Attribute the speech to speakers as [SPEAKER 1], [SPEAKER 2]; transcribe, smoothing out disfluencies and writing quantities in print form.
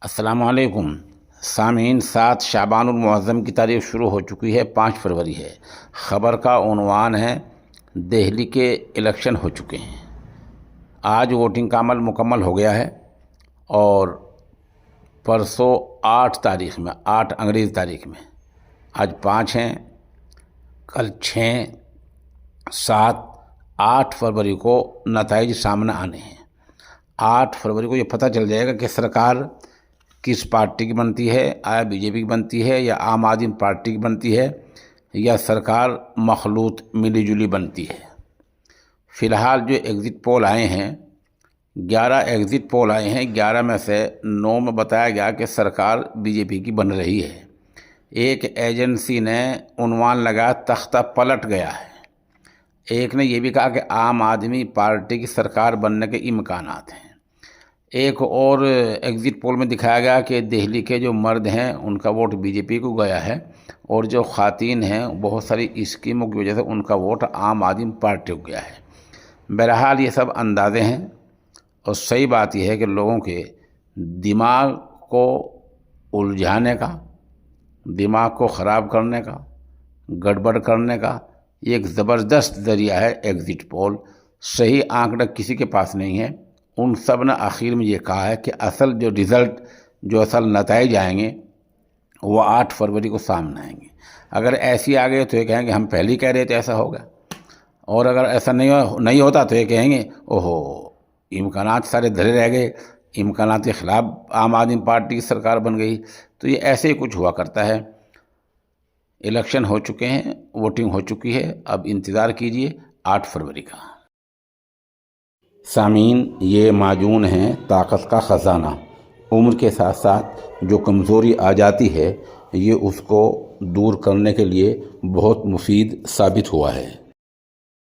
[SPEAKER 1] السلام علیکم سامعین، 7 شعبان المعظم کی تاریخ شروع ہو چکی ہے، 5 فروری ہے۔ خبر کا عنوان ہے دہلی کے الیکشن ہو چکے ہیں۔ آج ووٹنگ کا عمل مکمل ہو گیا ہے اور پرسوں 8 تاریخ میں 8 انگریزی تاریخ میں آج 5 ہیں، کل 6، 7، 8 فروری کو نتائج سامنے آنے ہیں۔ 8 فروری کو یہ پتہ چل جائے گا کہ سرکار کس پارٹی کی بنتی ہے، آیا بی جے پی کی بنتی ہے یا عام آدمی پارٹی کی بنتی ہے یا سرکار مخلوط ملی جلی بنتی ہے۔ فی الحال جو ایگزٹ پول آئے ہیں، 11 ایگزٹ پول آئے ہیں، 11 میں سے 9 میں بتایا گیا کہ سرکار بی جے پی کی بن رہی ہے۔ ایک ایجنسی نے عنوان لگایا تختہ پلٹ گیا ہے، ایک نے یہ بھی کہا کہ عام آدمی پارٹی کی سرکار بننے کے امکانات ہیں۔ ایک اور ایگزٹ پول میں دکھایا گیا کہ دہلی کے جو مرد ہیں ان کا ووٹ بی جے پی کو گیا ہے اور جو خواتین ہیں بہت ساری اسکیموں کی وجہ سے ان کا ووٹ عام آدمی پارٹی کو گیا ہے۔ بہرحال یہ سب اندازے ہیں اور صحیح بات یہ ہے کہ لوگوں کے دماغ کو الجھانے کا، دماغ کو خراب کرنے کا، گڑبڑ کرنے کا یہ ایک زبردست ذریعہ ہے ایگزٹ پول۔ صحیح آنکڑا کسی کے پاس نہیں ہے۔ ان سب نے آخر میں یہ کہا ہے کہ اصل جو رزلٹ، جو اصل نتائج آئیں گے وہ 8 فروری کو سامنے آئیں گے۔ اگر ایسی آ گئے تو یہ کہیں گے ہم پہلے ہی کہہ رہے تھے ایسا ہوگا، اور اگر ایسا نہیں ہوتا تو یہ کہیں گے اوہو امکانات سارے دھرے رہ گئے، امکانات کے خلاف عام آدمی پارٹی کی سرکار بن گئی۔ تو یہ ایسے ہی کچھ ہوا کرتا ہے۔ الیکشن ہو چکے ہیں، ووٹنگ ہو چکی ہے، اب انتظار کیجئے 8 فروری کا۔ سامعین، یہ معجون ہیں طاقت کا خزانہ۔ عمر کے ساتھ ساتھ جو کمزوری آ جاتی ہے یہ اس کو دور کرنے کے لیے بہت مفید ثابت ہوا ہے۔